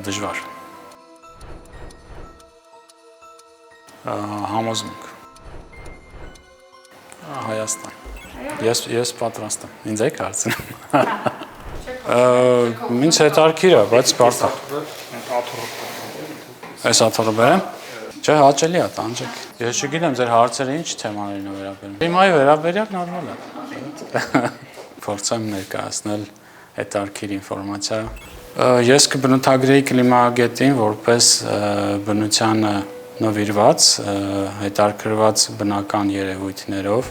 Դժվար։ Համոզմունք։ Հայաստան։ Ես պատրաստ եմ։ Ինձ եք հարցնում։ Ինձ հետարքիր է, բայց բարդ է։ Այս աթոռը բերեմ։ Չէ, հաճելի է, տանջեք։ Ես չգիտեմ, ձեր հարցերը ինչ թեմաներին է վերաբերում։ Կլիմայի վերաբերյալ նորմալ է։ Փորձեմ ներկայացնել հետարքիր ինֆորմացիա։ Ես կբնութագրեի կլիմագետին որպես բնությանը նվիրված, հետարքրված բնական երևույթներով,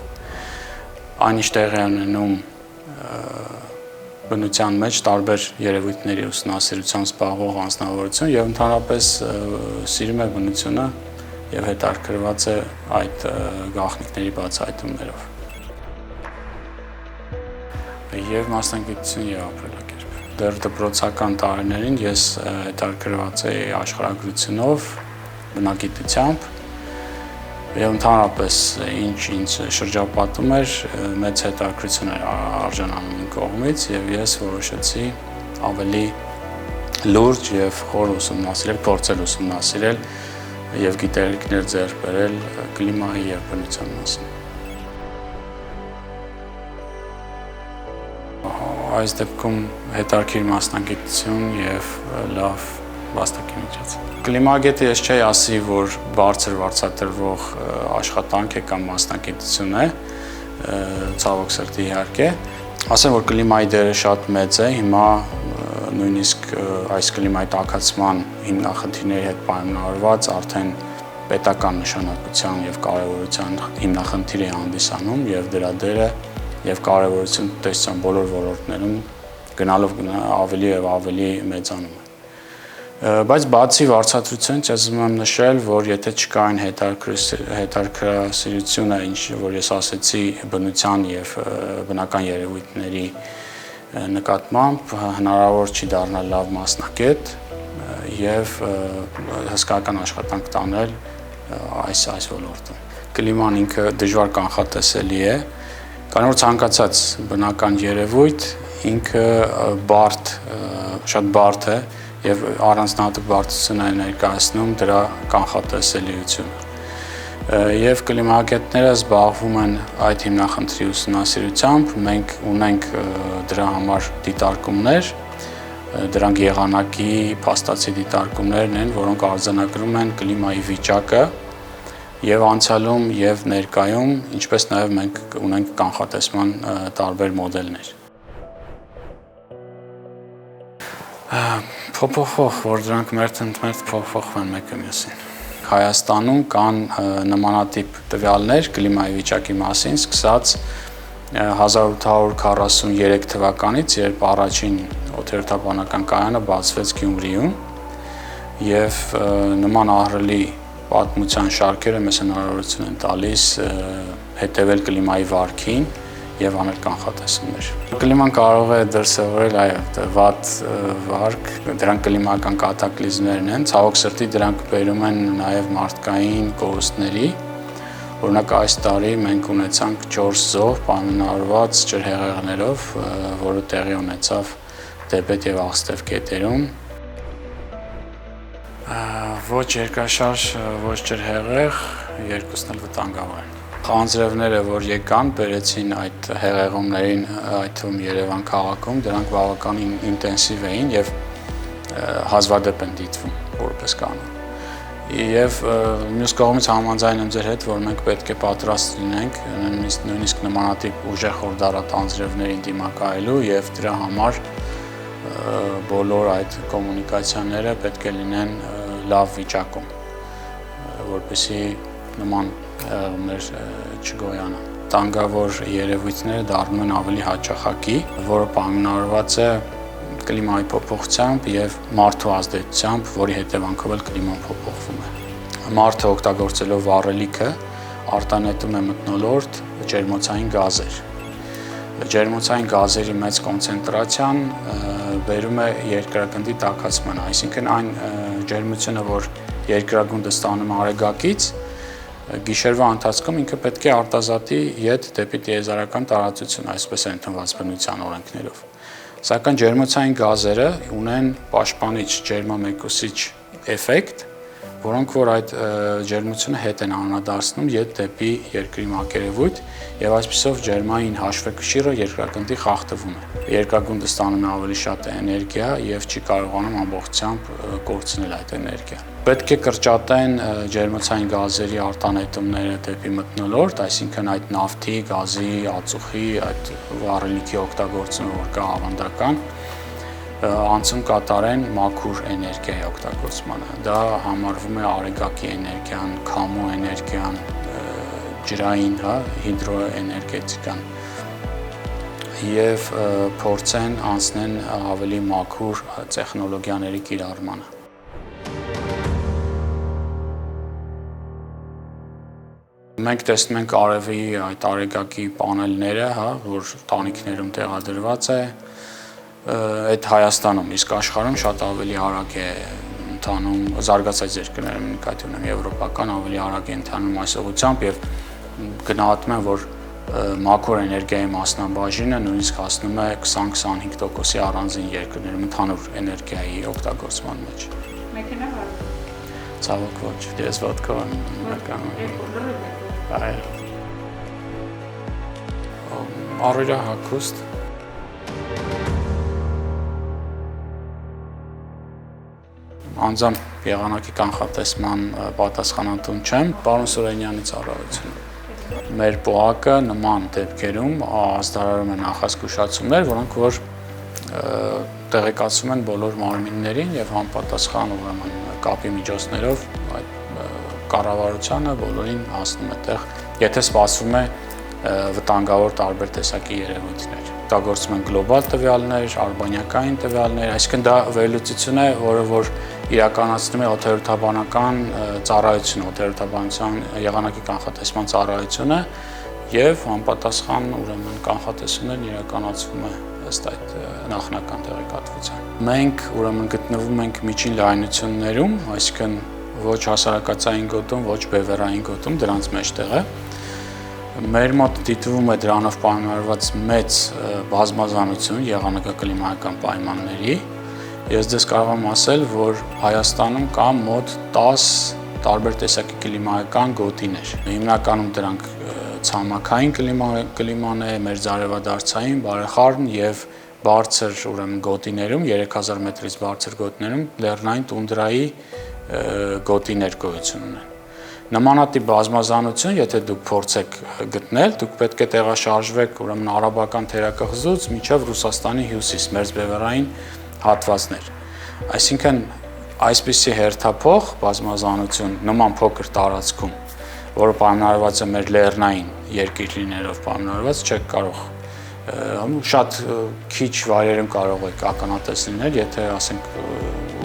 այնիշ տեղի ունենում բնության մեջ տարբեր երևույթների ուսումնասիրությամբ զբաղվող անձնավորություն եւ ընդհանրապես սիրում է բնությունը եւ հետարքրված է այդ գաղտնիքների բացահայտումներով։ Եվ մասնագիտություն եւ ապրելակերպ։ Դեռ դպրոցական տարիներին ես հետարքրված էի աշխարհագրությունով, բնագիտությամբ եւ ընդհանրապես ինչ ինձ շրջապատում էր մեծ հետաքրքրություն էր արժանանում իմ կողմից եւ ես որոշեցի ավելի լուրջ եւ խոր ուսումնասիրել, փորձել ուսումնասիրել եւ գիտելիքներ ձեռք բերել կլիմայի եւ բնության մասին։ Այս դեպքում հետաքրքիր մասնագիտություն եւ լավ վաստակի միջոց։ Կլիմագետը ես չէի ասի, որ բարձր վարձատրվող աշխատանք է կամ մասնագիտություն է, ցավոք սրտի իհարկե։ Ասեմ, որ կլիմայի դերը շատ մեծ է, հիմա նույնիսկ այս կլիմայի տաքացման հիմնախնդիրների հետ պայմանավորված արդեն պետական նշանակության եւ կարեւորության հիմնախնդիր է հանդիսանում եւ դրա դերը եւ կարեւորությունը տեսության բոլոր ոլորտներում գնալով ավելի եւ ավելի մեծանում է։ Բայց բացի վարձատրությունից ես ուզում եմ նշել, որ եթե չկային հետարքրասիրությունը, ինչ որ ես ասեցի բնության եւ բնական երևույթների նկատմամբ, հնարավոր չի դառնալ լավ մասնագետ եւ հսկայական աշխատանք տանել այս ոլորտում։ Կլիման ինքը դժվար կանխատեսելի է, քանի որ ցանկացած բնական երևույթ ինքը շատ բարդ է եւ առանձնահատուկ բարդություն է ներկայացնում դրա կանխատեսելիությունը։ Եվ կլիմագետները զբաղվում են այդ հիմնախնդրի ուսումնասիրությամբ, մենք ունենք դրա համար դիտարկումներ, դրանք եղանակի փաստացի դիտարկումներն են, որոնք արձանագրում են կլիմայի վիճակը եւ անցյալում եւ ներկայում, ինչպես նաեւ մենք ունենք կանխատեսման տարբեր մոդելներ։ Փոփոխող, որ դրանք մերթ փոփոխվեն մեկը մյուսին։ Հայաստանում կան նմանատիպ տվյալներ կլիմայի վիճակի մասին, սկսած 1843 թվականից, երբ առաջին օդերթաբանական կայանը բացվեց Գյումրիում, եւ նման ահռելի պատմության շարքերը մեզ հնարավորություն են տալիս հետևել կլիմայի վարքին եւ անել կանխատեսումներ։ Կլիման կարող է դրսևորել վատ վարք, դրանք կլիմական կատակլիզմներն են, ցավոք սրտի դրանք բերում են նաեւ մարդկային կորուստների։ Օրինակ այս տարի մենք ունեցանք 4 զոհ պայմանավորված ջրհեղեղներով, որը տեղի ունեցավ Դեբետ եւ Աղստև գետերում։ Ոչ երկրաշարժ, ոչ ջրհեղեղ, երկուսն էլ վտանգավոր են։ Խանձրևները, որ եկան, բերեցին այդ հեղեղումներին, այդ թվում Երևան քաղաքում, դրանք բավականին ինտենսիվ էին եւ հազվադեպ են դիտվում որպես կանոն։ Եվ մյուս կողմից համաձայն եմ ձեր հետ, որ մենք պետք է պատրաստ լինենք նույնիսկ նմանատիպ ուժեղ խորդարատ անձրևներին դիմակայելու եւ դրա համար բոլոր այդ կոմունիկացիաները պետք է լինեն լավ վիճակում, որպեսզի նման հեղեղումներ չգոյանան։ Տանգավոր երևույթները դառնում են ավելի հաճախակի, որը պայմանավորված է կլիմայի փոփոխությամբ եւ մարդու ազդեցությամբ, որի հետևանքով էլ կլիման փոփոխվում է։ Մարդը օգտագործելով վառելիքը արտանետում է մթնոլորտ ջերմոցային գազեր։ Ջերմոցային գազերի մեծ կոնցենտրացիան բերում է երկրագնդի տաքացման, այսինքն այն ջերմությունը, որ երկրագունդը ստանում արեգակից, գիշերվա ընթացքում ինքը պետք է արտազատի ետ դեպի տիեզերական տարածություն, այսպես է ընդունված բնության օրենքներով։ Սակայն ջերմոցային գազերը ունեն պաշտպանիչ ջերմամեկուսիչ էֆեկտ, որոնք որ այդ ջերմությունը հետ են անդրադառնում դեպի երկրի մակերևույթ եւ այսպիսով ջերմային հաշվեկշիռը երկրագնդի խախտվում է։ Երկրագունդը ստանում է ավելի շատ էներգիա եւ չի կարողանում ամբողջությամբ կորցնել այդ էներգիան։ Պետք է կրճատեն ջերմոցային գազերի արտանետումները դեպի մթնոլորտ, այսինքն այդ նավթի, գազի, ածուխի, այդ վառելիքի օգտագործումը, որ կա ավանդական, անցում կատարեն մաքուր էներգիայի օգտագործմանը։ Դա համարվում է արեգակի էներգիան, քամու էներգիան, ջրային, հիդրոէներգետիկան եւ փորձեն անցնեն ավելի մաքուր տեխնոլոգիաների կիրառմանը։ Մենք տեսնում ենք արևի այդ արեգակի պանելները, որ տանիքներում տեղադրված է, այդ Հայաստանում, իսկ աշխարհում շատ ավելի արագ է ընթանում, զարգացած երկրներում նկատի ունեմ եվրոպական ավելի արագ է ընթանում այս ուղղությամբ եւ գնահատում են, որ մաքուր էներգիայի մասնաբաժինը նույնիսկ հասնում է 20-25%-ի առանձին երկրներում ընդհանուր էներգիայի օգտագործման մեջ։ Մեքենա վարում։ Ցավոք ոչ, ես ոտքով եմ նկարում։ Այո։ Առօրյա հագուստ։ Անձամբ եղանակի կանխատեսման պատասխանատուն չեմ, պարոն Սուրենյանի ծառայությունը։ Մեր ՊՕԱԿ-ը նման դեպքերում ազդարարում է նախազգուշացումներ, որոնք որ տեղեկացում են բոլոր մարմիններին եւ համապատասխան ուրեմն կապի միջոցներով այդ կառավարությանը բոլորին հասնում է տեղ, եթե սպասվում է վտանգավոր տարբեր տեսակի երևույթներ։ Օգտագործում են գլոբալ տվյալներ, արբանյակային տվյալներ, այսինքն դա վերլուծություն է, որը որ իրականացնում է օդերոթաբանական ծառայությունը, օդերոթաբանության եղանակի կանխատեսման ծառայությունը եւ համապատասխան ուրեմն կանխատեսումներն իրականացվում է ըստ այդ նախնական տեղեկատվության։ Մենք ուրեմն գտնվում ենք միջին լայնություններում, այսինքն ոչ հասարակածային գոտում, ոչ բևեռային գոտում, դրանց մեջտեղ է։ Մեր մոտ դիտվում է դրանով պայմանավորված մեծ բազմազանություն եղանակակլիմայական պայմանների։ Ես դες կարող եմ ասել, որ Հայաստանում կա մոտ 10 տարբեր տեսակի կլիմայական գոտիներ։ Հիմնականում դրանք ցամաքային կլիման է, մերձարևադարձային, բարեխառն եւ բարձր ուրեմն գոտիներում 3000 մետրից բարձր գոտիներում լեռնային տունդրայի գոտիներ գոյություն ունեն։ Նմանատիպ բազմազանություն, եթե դուք փորձեք գտնել, դուք պետք է տեղաշարժվեք ուրեմն արաբական թերակղզուց մինչև Ռուսաստանի հյուսիս, մերձբևեռային հատվածներ։ Այսինքն այսպիսի հերթափոխ բազմազանություն նման փոքր տարածքում, որը պայմանավորված է մեր լեռնային երկիր լինելով պայմանավորված, չեք կարող շատ քիչ վայրերում կարող եք ականատես լինել, եթե ասենք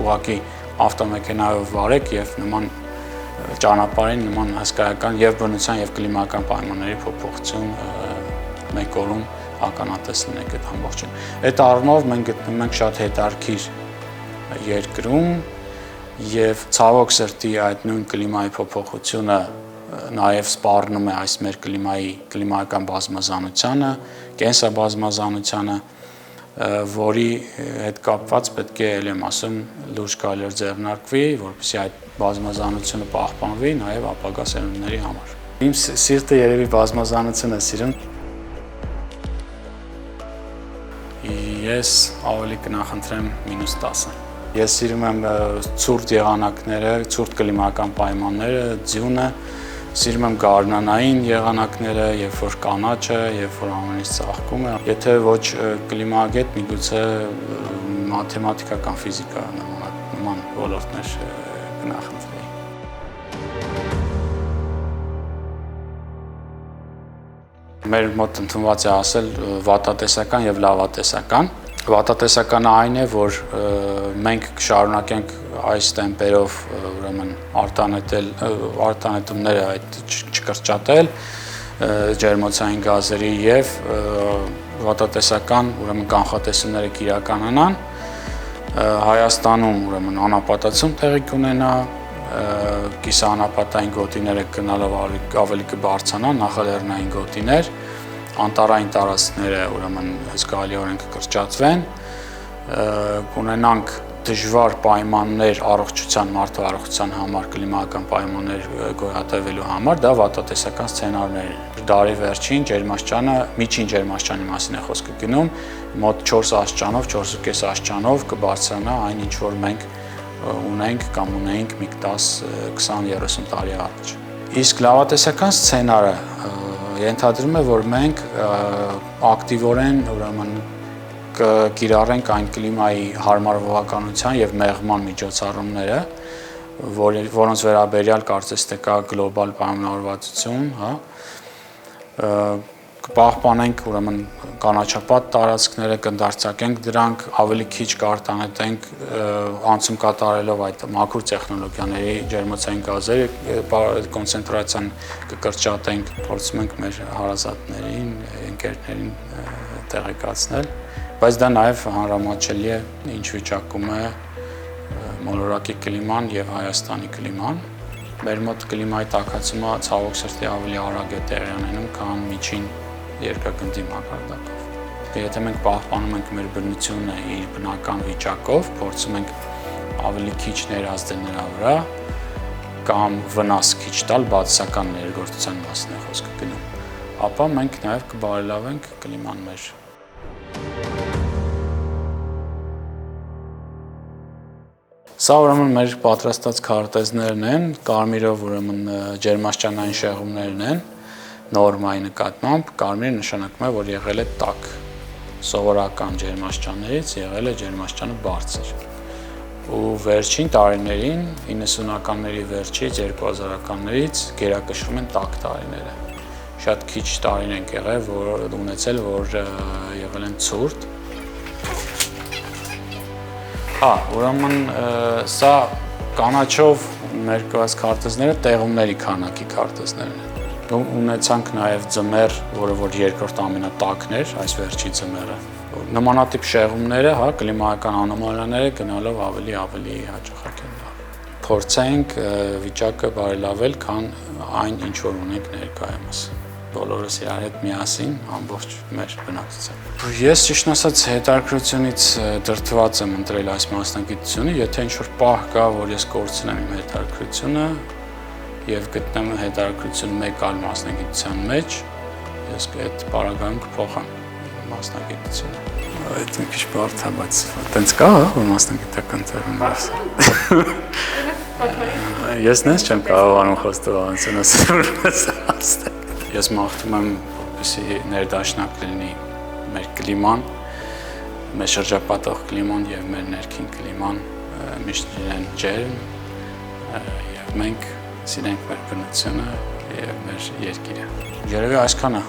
ուղղակի ավտոմեքենայով վարեք եւ նման ճանապարհին նման հսկայական եւ բնության եւ կլիմայական պայմանների փոփոխություն մեկ օրում ականատես լինեք այդ ամբողջին։ Այդ առումով մենք գտնվում ենք շատ հետարքիր երկրում եւ ցավոք սրտի այդ նույն կլիմայի փոփոխությունը նաեւ սպառնում է այս մեր կլիմայական բազմազանությանը, կենսաբազմազանությանը, որի հետ կապված պետք է ել եմ ասում լուրջ քայլեր ձեռնարկվի, որպեսզի այդ բազմազանությունը պահպանվի նաև ապագա սերունդների համար։ Իմ սիրտը երևի բազմազանությունը սիրում։ Ես ավելի կնախընտրեմ -10։ Ես սիրում եմ ցուրտ եղանակները, ցուրտ կլիմայական պայմանները, ձյունը, սիրում եմ գարնանային եղանակները, երբ որ կանաչը, երբ որ ամեն ինչ ծաղկում է։ Եթե ոչ կլիմագետ, միգուցե մաթեմատիկական ֆիզիկա նման ոլորտներ կնախընտրեի։ Մեր մոտ ընդունված է ասել վատատեսական եւ լավատեսական։ Վատատեսականը այն է, որ մենք կշարունակենք այս տեմպերով ուրեմն արտանետումները այդ չկրճատել ջերմոցային գազերի եւ վատատեսական ուրեմն կանխատեսումները կիրականանան Հայաստանում ուրեմն անապատացում տեղի կունենա կիսաանապատային գոտիները գնալով ավելի կբարձրանան նախալեռնային գոտիներ անտառային տարածքները ուրեմն զգալիորեն կկրճատվեն կունենանք դժվար պայմաններ առողջության, մարդու առողջության համար, կլիմայական պայմաններ գոյատևելու համար, դա վատատեսական սցենարներ են։ Դարի վերջին ջերմաստիճանը, միջին ջերմաստիճանի մասին է խոսքը գնում, մոտ 4 աստիճանով, 4.5 աստիճանով կբարձրանա այն, ինչ որ մենք ունենք կամ ունեինք մի 10-20-30 տարի առաջ։ Իսկ լավատեսական սցենարը ենթադրում է, որ մենք ակտիվորեն, ուրեմն կկիրառենք այն կլիմայի հարմարվողականության եւ մեղման միջոցառումները, որոնց վերաբերյալ կարծես թե կա գլոբալ պայմանավորվածություն, հա, կպահպանենք ուրեմն կանաչապատ տարածքները, կընդարձակենք դրանք, ավելի քիչ կարտանետենք անցում կատարելով այդ մաքուր տեխնոլոգիաների ջերմոցային գազերի կոնցենտրացիան կկրճատենք, փորձում ենք մեր հարազատներին, ընկերներին տեղեկացնել, բայց դա նաև հանրամատչելի է, ինչ վիճակում է մոլորակի կլիման եւ Հայաստանի կլիման։ Մեր մոտ կլիմայի տաքացումը ցավոք սրտի ավելի արագ է տեղի ունենում, քան միջին երկրագնդի մակարդակով։ Եթե մենք պահպանում ենք մեր բնությունը իր բնական վիճակով, փորձում ենք ավելի քիչ ներազդել նրա վրա կամ վնաս քիչ տալ, բացասական ներգործության մասին է խոսքը գնում, ապա մենք նաև կբարելավենք կլիման մեր։ Սա ուրեմն մեր պատրաստած քարտեզներն են, կարմիրով ուրեմն ջերմաստիճանային շեղումներն են, նորմայի նկատմամբ, կարմիրը նշանակում է, որ եղել է տաք, սովորական ջերմաստիճաններից եղել է ջերմաստիճանը բարձր։ Ու վերջին տարիներին, 90-ականների վերջից, 2000-ականներից գերակշռում են տաք տարիները։ Շատ քիչ տարին են եղել, որ ունեցել, որ եղել են ցուրտ։ Ուրեմն սա կանաչով ներկայացված քարտեզները տեղումների քանակի քարտեզներն են։ Ունեցանք նաև ձմեռ, որը որ երկրորդ ամենատակն էր, այս վերջի ձմեռը։ Նմանատիպ շեղումները, հա, կլիմայական անոմալիաները գնալով ավելի հաճախակ են դառնում։ Փորձենք վիճակը բարելավել, քան այն, ինչ որ ունենք ներկայումս։ Բոլորս իրար հետ միասին ամբողջ մեր բնակչությամբ։ Ես ճիշտ ասած հետաքրքրությունից դրդված եմ ընտրել այս մասնագիտությունը, եթե ինչ-որ պահ կա, որ ես կորցնեմ իմ հետաքրքրությունը եւ գտնեմ հետաքրքրություն մեկ այլ մասնագիտության մեջ, ես այդ պարագայում կփոխեմ մասնագիտությունը։ Այդ մի քիչ բարդ է, բայց այտենց կա, որ մասնագիտական term ես նես չեմ կարողանում խոստովանություն ասել։ Ես մաղթում եմ, որպեսզի ներդաշնակ լինի մեր կլիման, մեր շրջապատող կլիման եւ մեր ներքին կլիման միշտ լինեն ջերմ եւ մենք սիրենք մեր բնությունը եւ մեր երկիրը։ Երևի այսքանը։